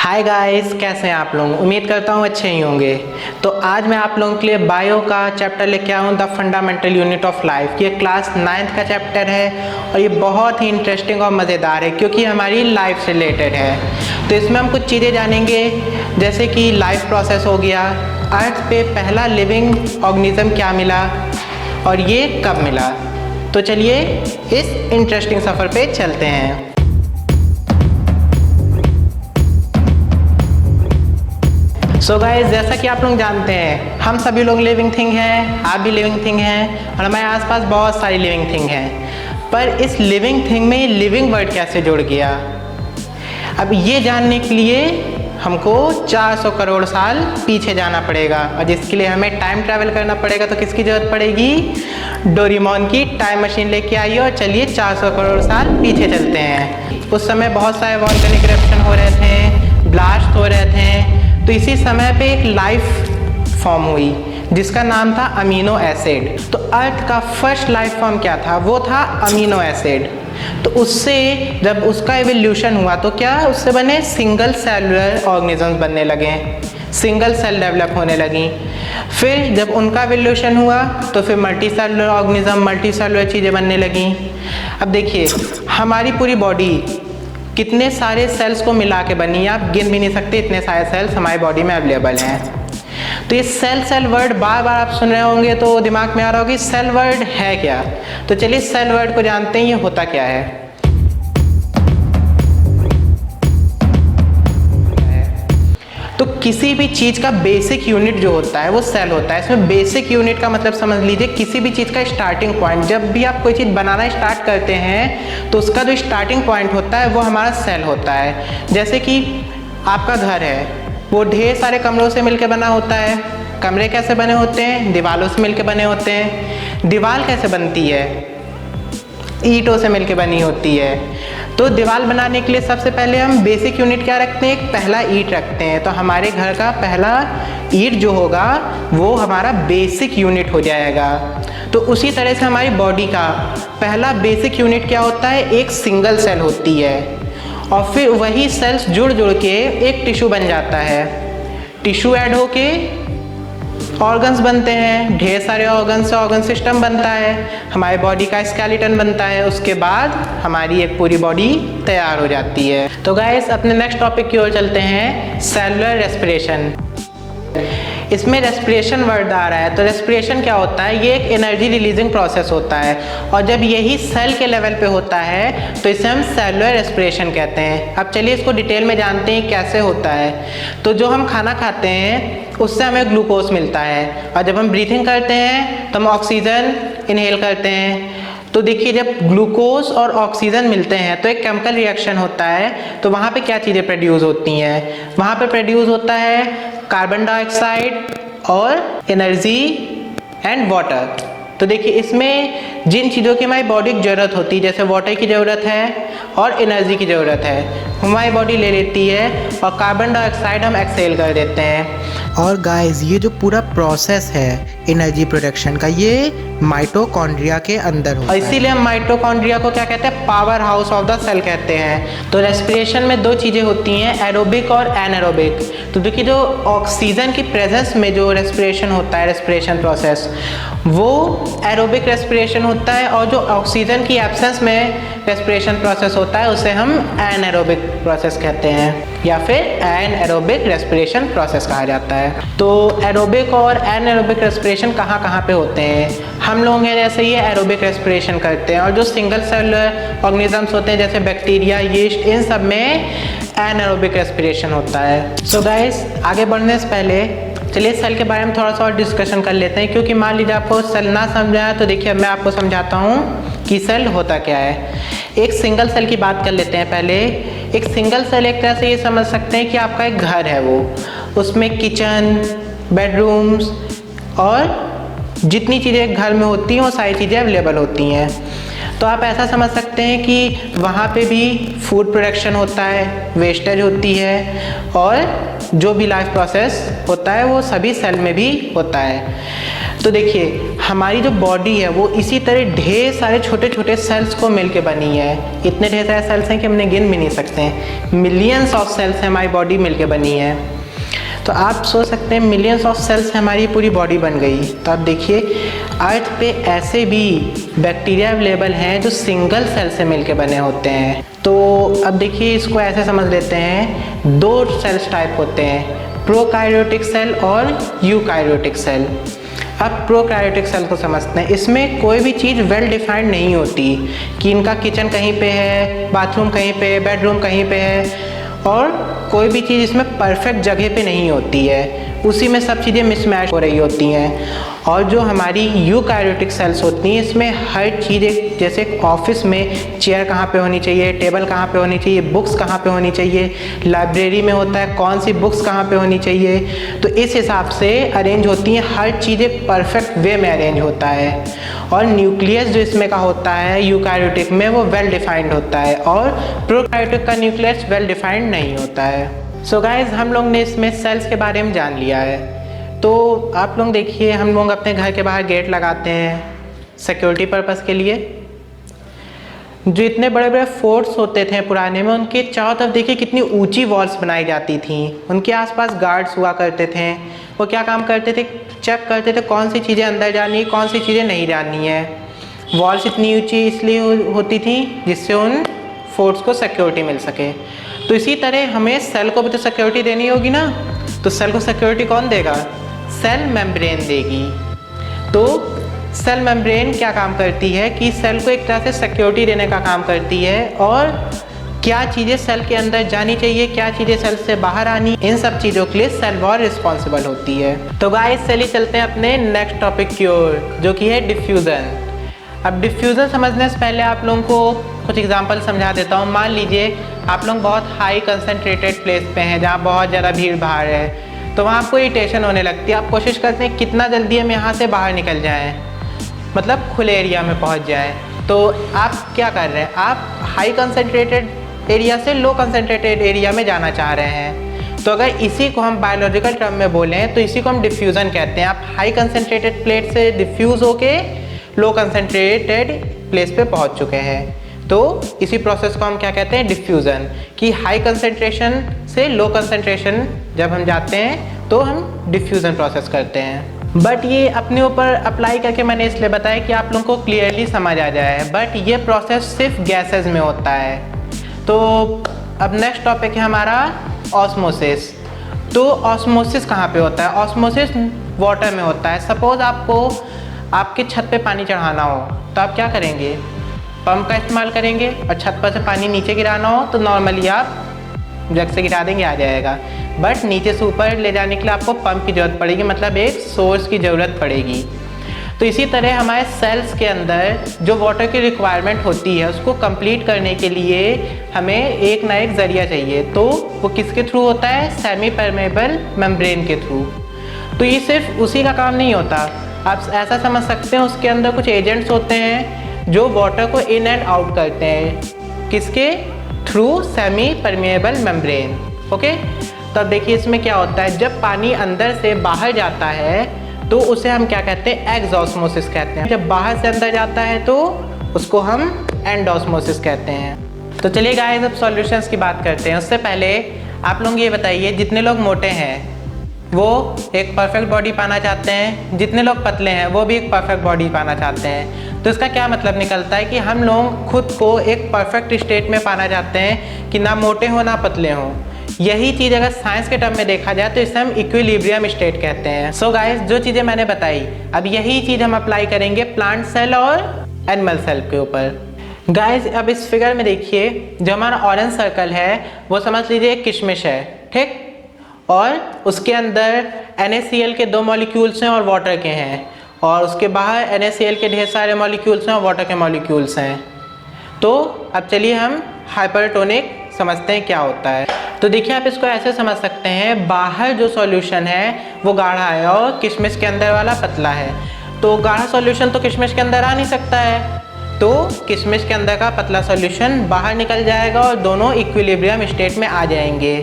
Hi guys, कैसे हैं आप लोग। उम्मीद करता हूँ अच्छे ही होंगे। तो आज मैं आप लोगों के लिए बायो का चैप्टर लेके आया हूँ, the fundamental unit of life. ये क्लास 9th का चैप्टर है और ये बहुत ही इंटरेस्टिंग और मज़ेदार है क्योंकि हमारी लाइफ से रिलेटेड है। तो इसमें हम कुछ चीज़ें जानेंगे, जैसे कि लाइफ प्रोसेस हो गया, अर्थ पे पहला लिविंग ऑर्गेनिज्म क्या मिला और ये कब मिला। तो चलिए इस इंटरेस्टिंग सफ़र पे चलते हैं। सो गाइस, जैसा कि आप लोग जानते हैं, हम सभी लोग लिविंग थिंग हैं, आप भी लिविंग थिंग हैं और हमारे आसपास बहुत सारी लिविंग थिंग हैं। पर इस लिविंग थिंग में लिविंग वर्ड कैसे जुड़ गया, अब ये जानने के लिए हमको 400 करोड़ साल पीछे जाना पड़ेगा और जिसके लिए हमें टाइम ट्रैवल करना पड़ेगा। तो किसकी ज़रूरत पड़ेगी? डोरेमोन की टाइम मशीन लेके आइए और चलिए 400 करोड़ साल पीछे चलते हैं। उस समय बहुत सारे वॉल्केनिक इरप्शन हो रहे थे, ब्लास्ट हो रहे थे। तो इसी समय पे एक लाइफ फॉर्म हुई जिसका नाम था अमीनो एसिड। तो अर्थ का फर्स्ट लाइफ फॉर्म क्या था? वो था अमीनो एसिड। तो उससे जब उसका एवोल्यूशन हुआ तो क्या उससे बने सिंगल सेलुलर ऑर्गेनिजम्स बनने लगे, सिंगल सेल डेवलप होने लगी। फिर जब उनका एवोल्यूशन हुआ तो फिर multi cellular organism, multi cellular चीज़ें बनने लगी। अब देखिए, हमारी पूरी बॉडी कितने सारे सेल्स को मिला के बनी, आप गिन भी नहीं सकते, इतने सारे सेल्स हमारी बॉडी में अवेलेबल हैं। तो ये सेल वर्ड बार बार आप सुन रहे होंगे तो दिमाग में आ रहा होगा कि सेल वर्ड है क्या। तो चलिए सेल वर्ड को जानते हैं, ये होता क्या है। तो किसी भी चीज़ का बेसिक यूनिट जो होता है वो सेल होता है। इसमें बेसिक यूनिट का मतलब समझ लीजिए किसी भी चीज़ का स्टार्टिंग पॉइंट। जब भी आप कोई चीज़ बनाना स्टार्ट करते हैं तो उसका जो स्टार्टिंग पॉइंट होता है वो हमारा सेल होता है। जैसे कि आपका घर है, वो ढेर सारे कमरों से मिलकर बना होता है। कमरे कैसे बने होते हैं? दीवारों से मिलकर बने होते हैं। दीवार कैसे बनती है? ईंटों से मिलकर बनी होती है। तो दीवार बनाने के लिए सबसे पहले हम बेसिक यूनिट क्या रखते हैं? एक पहला ईंट रखते हैं। तो हमारे घर का पहला ईंट जो होगा वो हमारा बेसिक यूनिट हो जाएगा। तो उसी तरह से हमारी बॉडी का पहला बेसिक यूनिट क्या होता है? एक सिंगल सेल होती है और फिर वही सेल्स जुड़ के एक टिश्यू बन जाता है। टिश्यू ऐड होके ऑर्गन्स बनते हैं, ढेर सारे ऑर्गन्स से ऑर्गन सिस्टम बनता है, हमारी बॉडी का स्केलेटन बनता है। उसके बाद हमारी एक पूरी बॉडी तैयार हो जाती है। तो गाइस, अपने नेक्स्ट टॉपिक की ओर चलते हैं, सेलुलर रेस्पिरेशन। इसमें रेस्पिरेशन वर्ड आ रहा है। तो रेस्पिरेशन क्या होता है? ये एक एनर्जी रिलीजिंग प्रोसेस होता है और जब यही सेल के लेवल पे होता है तो इसे हम सेलुलर रेस्पिरेशन कहते हैं। अब चलिए इसको डिटेल में जानते हैं कैसे होता है। तो जो हम खाना खाते हैं उससे हमें ग्लूकोज मिलता है और जब हम ब्रीथिंग करते हैं तो हम ऑक्सीजन इनहेल करते हैं। तो देखिए, जब ग्लूकोज और ऑक्सीजन मिलते हैं तो एक केमिकल रिएक्शन होता है। तो वहाँ पे क्या चीज़ें प्रोड्यूस होती हैं? वहाँ पे प्रोड्यूस होता है कार्बन डाइऑक्साइड और एनर्जी एंड वाटर। तो देखिए, इसमें जिन चीज़ों की हमारी बॉडी की ज़रूरत होती है, जैसे वाटर की ज़रूरत है और एनर्जी की ज़रूरत है, हमारी बॉडी ले लेती है और कार्बन डाइऑक्साइड हम एक्सहेल कर देते हैं। और गाइस, ये जो पूरा प्रोसेस है एनर्जी प्रोडक्शन का, ये माइटोकॉन्ड्रिया के अंदर होता है। इसीलिए हम माइटोकॉन्ड्रिया को क्या कहते हैं? Power house of the cell कहते हैं। तो रेस्पिरेशन में दो चीज़ें होती हैं, एरोबिक और एनारोबिक। तो देखिए, जो ऑक्सीजन की प्रेजेंस में जो रेस्पिरेशन होता है, रेस्पिरेशन प्रोसेस, वो एरोबिक रेस्पिरेशन होता है और जो ऑक्सीजन की एब्सेंस में रेस्पिरेशन प्रोसेस होता है उसे हम एनारोबिक प्रोसेस कहते हैं या फिर एनएरोबिक रेस्पिरेशन प्रोसेस कहा जाता है। तो एरोबिक और एनएरोबिक रेस्पिरेशन कहाँ कहाँ पे होते हैं? हम लोग हैं जैसे ये एरोबिक रेस्पिरेशन करते हैं और जो सिंगल सेलुलर ऑर्गेनिजम्स होते हैं जैसे बैक्टीरिया, यीस्ट, इन सब में एनएरोबिक रेस्पिरेशन होता है। सो गाइस, आगे बढ़ने से पहले चलिए सेल के बारे में थोड़ा सा और डिस्कशन कर लेते हैं, क्योंकि मान लीजिए आपको सेल ना समझाया तो देखिए मैं आपको समझाता हूँ कि सेल होता क्या है। एक सिंगल सेल की बात कर लेते हैं पहले। एक सिंगल सेल एक तरह से ये समझ सकते हैं कि आपका एक घर है, वो उसमें किचन, बेडरूम्स और जितनी चीज़ें घर में होती हैं वो सारी चीज़ें अवेलेबल होती हैं। तो आप ऐसा समझ सकते हैं कि वहाँ पे भी फूड प्रोडक्शन होता है, वेस्टेज होती है और जो भी लाइफ प्रोसेस होता है वो सभी सेल में भी होता है। तो देखिए हमारी जो बॉडी है वो इसी तरह ढेर सारे छोटे छोटे सेल्स को मिलके बनी है। इतने ढेर सारे सेल्स हैं कि हमने गिन भी नहीं सकते हैं। मिलियंस ऑफ सेल्स से हमारी बॉडी मिलके बनी है। तो आप सोच सकते हैं मिलियंस ऑफ सेल्स से हमारी पूरी बॉडी बन गई। तो आप देखिए अर्थ पे ऐसे भी बैक्टीरिया अवेलेबल हैं जो सिंगल सेल से मिलके बने होते हैं। तो अब देखिए इसको ऐसे समझ लेते हैं, दो सेल्स टाइप होते हैं, प्रोकार्योटिक सेल और यूकार्योटिक सेल। अब प्रोकार्योटिक सेल को समझते हैं। इसमें कोई भी चीज़ वेल डिफाइंड नहीं होती कि इनका किचन कहीं पे है, बाथरूम कहीं पे, बेडरूम कहीं पे है, और कोई भी चीज़ इसमें परफेक्ट जगह पे नहीं होती है। उसी में सब चीज़ें मिसमैच हो रही होती हैं। और जो हमारी यूकार्योटिक सेल्स होती हैं इसमें हर चीज़ एक, जैसे एक ऑफिस में चेयर कहाँ पे होनी चाहिए, टेबल कहाँ पे होनी चाहिए, बुक्स कहाँ पे होनी चाहिए, लाइब्रेरी में होता है कौन सी बुक्स कहाँ पे होनी चाहिए, तो इस हिसाब से अरेंज होती हैं। हर चीज़ एक परफेक्ट वे में अरेंज होता है। और न्यूक्लियस जो इसमें का होता है यूकार्योटिक में वो वेल डिफाइंड होता है, और प्रोकार्योटिक का न्यूक्लियस वेल डिफाइंड नहीं होता है। सो गाइज हम लोग ने इसमें सेल्स के बारे में जान लिया है। तो आप लोग देखिए हम लोग अपने घर के बाहर गेट लगाते हैं सिक्योरिटी पर्पस के लिए। जो इतने बड़े बड़े फोर्ट्स होते थे पुराने में, उनके चारों तरफ देखिए कितनी ऊंची वॉल्स बनाई जाती थी। उनके आसपास गार्ड्स हुआ करते थे। वो क्या काम करते थे, चेक करते थे कौन सी चीज़ें अंदर जानी है, कौन सी चीज़ें नहीं जानी है। वॉल्स इतनी ऊंची इसलिए होती थी जिससे उन फोर्ट्स को सिक्योरिटी मिल सके। तो इसी तरह हमें सेल को भी तो सिक्योरिटी देनी होगी ना। तो सेल को सिक्योरिटी कौन देगा, सेल मेम्ब्रेन देगी। तो सेल मेम्ब्रेन क्या काम करती है कि सेल को एक तरह से सिक्योरिटी देने का काम करती है, और क्या चीज़ें सेल के अंदर जानी चाहिए, क्या चीज़ें सेल से बाहर आनी, इन सब चीज़ों के लिए सेल वॉल रिस्पॉन्सिबल होती है। तो गाइस चलिए चलते हैं अपने नेक्स्ट टॉपिक की ओर, जो कि है डिफ्यूज़न। अब डिफ्यूज़न समझने से पहले आप लोगों को कुछ एग्जांपल समझा देता हूँ। मान लीजिए आप लोग बहुत हाई कंसनट्रेटेड प्लेस पे हैं जहाँ बहुत ज़्यादा भीड़ भाड़ है, तो वहाँ आपको इरिटेशन होने लगती है। आप कोशिश करते हैं कितना जल्दी हम यहाँ से बाहर निकल जाएँ, मतलब खुले एरिया में पहुँच जाएँ। तो आप क्या कर रहे हैं, आप हाई कंसनट्रेटेड एरिया से लो कंसनट्रेटेड एरिया में जाना चाह रहे हैं। तो अगर इसी को हम बायोलॉजिकल टर्म में बोलें तो इसी को हम डिफ्यूज़न कहते हैं। आप हाई कंसनट्रेटेड प्लेस से डिफ्यूज़ होके लो कंसनट्रेटेड प्लेस पे पहुंच चुके हैं। तो इसी प्रोसेस को हम क्या कहते हैं, डिफ्यूज़न। कि हाई कंसनट्रेशन से लो कंसनट्रेशन जब हम जाते हैं तो हम डिफ्यूज़न प्रोसेस करते हैं। बट ये अपने ऊपर अप्लाई करके मैंने इसलिए बताया कि आप लोगों को क्लियरली समझ आ जाए। बट ये प्रोसेस सिर्फ गैसेस में होता है। तो अब नेक्स्ट टॉपिक है हमारा ऑस्मोसिस। तो ऑस्मोसिस कहाँ पे होता है, ऑस्मोसिस वाटर में होता है। सपोज़ आपको आपके छत पे पानी चढ़ाना हो तो आप क्या करेंगे, पंप का इस्तेमाल करेंगे, और छत पर से पानी नीचे गिराना हो तो नॉर्मली आप जग से गिरा देंगे, आ जाएगा। बट नीचे से ऊपर ले जाने के लिए आपको पंप की ज़रूरत पड़ेगी, मतलब एक सोर्स की ज़रूरत पड़ेगी। तो इसी तरह हमारे सेल्स के अंदर जो वाटर की रिक्वायरमेंट होती है उसको कंप्लीट करने के लिए हमें एक ना एक ज़रिया चाहिए। तो वो किसके थ्रू होता है, सेमी परमेबल मेम्ब्रेन के थ्रू। तो ये सिर्फ उसी का काम नहीं होता, आप ऐसा समझ सकते हैं उसके अंदर कुछ एजेंट्स होते हैं जो वाटर को इन एंड आउट करते हैं, किसके through, semi permeable membrane. Okay, तो अब देखिए इसमें क्या होता है, जब पानी अंदर से बाहर जाता है तो उसे हम क्या कहते हैं, एक्सऑस्मोसिस कहते हैं। जब बाहर से अंदर जाता है तो उसको हम एंडोस्मोसिस कहते हैं। तो चलिए गाइस अब सॉल्यूशंस की बात करते हैं। उससे पहले आप लोग ये बताइए, जितने लोग मोटे हैं वो एक परफेक्ट बॉडी पाना चाहते हैं, जितने लोग पतले हैं वो भी एक परफेक्ट बॉडी पाना चाहते हैं। तो इसका क्या मतलब निकलता है कि हम लोग खुद को एक परफेक्ट स्टेट में पाना चाहते हैं कि ना मोटे हो ना पतले हों। यही चीज़ अगर साइंस के टर्म में देखा जाए तो इसे हम इक्विलिब्रियम स्टेट कहते हैं। सो गाइस जो चीज़ें मैंने बताई अब यही चीज़ हम अप्लाई करेंगे प्लांट सेल और एनिमल सेल के ऊपर। गाइस अब इस फिगर में देखिए, जो हमारा ऑरेंज सर्कल है वो समझ लीजिए एक किशमिश है, ठीक, और उसके अंदर NaCl के 2 मॉलिक्यूल्स हैं और वाटर के हैं, और उसके बाहर NaCl के ढेर सारे मॉलिक्यूल्स हैं और वाटर के मॉलिक्यूल्स हैं। तो अब चलिए हम हाइपरटोनिक समझते हैं क्या होता है। तो देखिए आप इसको ऐसे समझ सकते हैं, बाहर जो सॉल्यूशन है वो गाढ़ा है और किशमिश के अंदर वाला पतला है। तो गाढ़ा सॉल्यूशन तो किशमिश के अंदर आ नहीं सकता है, तो किशमिश के अंदर का पतला सॉल्यूशन बाहर निकल जाएगा और दोनों इक्विलिब्रियम स्टेट में आ जाएंगे।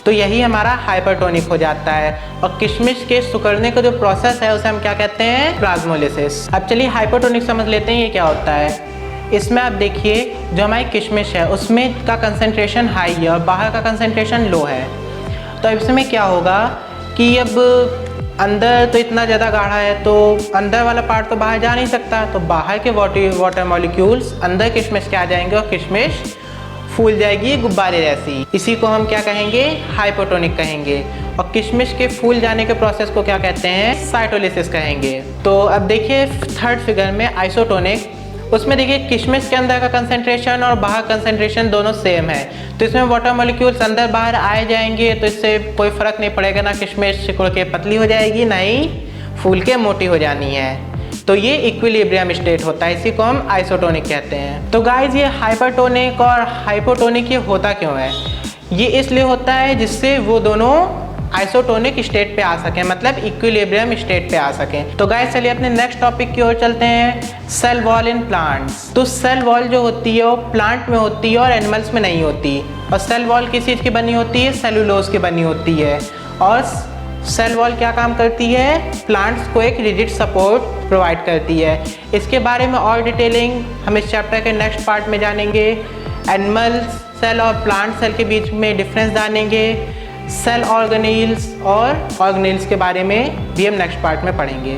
तो यही हमारा हाइपरटोनिक हो जाता है। और किशमिश के सिकुड़ने का जो प्रोसेस है उसे हम क्या कहते हैं, प्लाज्मोलिसिस। अब चलिए हाइपरटोनिक समझ लेते हैं ये क्या होता है। इसमें आप देखिए जो हमारी किशमिश है उसमें का कंसंट्रेशन हाई है और बाहर का कंसंट्रेशन लो है। तो इसमें क्या होगा कि अब अंदर तो इतना ज़्यादा गाढ़ा है तो अंदर वाला पार्ट तो बाहर जा नहीं सकता, तो बाहर के वाटर मॉलिक्यूल्स अंदर किशमिश के आ जाएंगे और किशमिश फूल जाएगी गुब्बारे जैसी। इसी को हम क्या कहेंगे, हाइपोटोनिक कहेंगे। और किशमिश के फूल जाने के प्रोसेस को क्या कहते हैं, साइटोलिसिस कहेंगे। तो अब देखिए थर्ड फिगर में आइसोटोनिक, उसमें देखिए किशमिश के अंदर का कंसंट्रेशन और बाहर कंसंट्रेशन दोनों सेम है, तो इसमें वाटर मॉलिक्यूल्स अंदर बाहर आए जाएंगे, तो इससे कोई फर्क नहीं पड़ेगा, ना किशमिश सिकुड़ के पतली हो जाएगी ना ही फूल के मोटी हो जानी है। तो ये इक्विलिब्रियम स्टेट होता है, इसी को हम आइसोटोनिक कहते हैं। तो गाइज ये हाइपरटोनिक और हाइपोटोनिक ये होता क्यों है, ये इसलिए होता है जिससे वो दोनों आइसोटोनिक स्टेट पे आ सकें, मतलब इक्विलिब्रियम स्टेट पे आ सकें। तो गाइस चलिए अपने नेक्स्ट टॉपिक की ओर चलते हैं, सेल वॉल इन प्लांट्स। तो सेल वॉल जो होती है वो प्लांट में होती है और एनिमल्स में नहीं होती। और सेल वॉल किस चीज़ की बनी होती है, सेलुलोज की बनी होती है। और सेल वॉल क्या काम करती है, प्लांट्स को एक रिजिड सपोर्ट प्रोवाइड करती है। इसके बारे में और डिटेलिंग हम इस चैप्टर के नेक्स्ट पार्ट में जानेंगे। एनिमल सेल और प्लांट सेल के बीच में डिफरेंस जानेंगे। सेल ऑर्गेनेल्स और ऑर्गेनेल्स के बारे में भी हम नेक्स्ट पार्ट में पढ़ेंगे।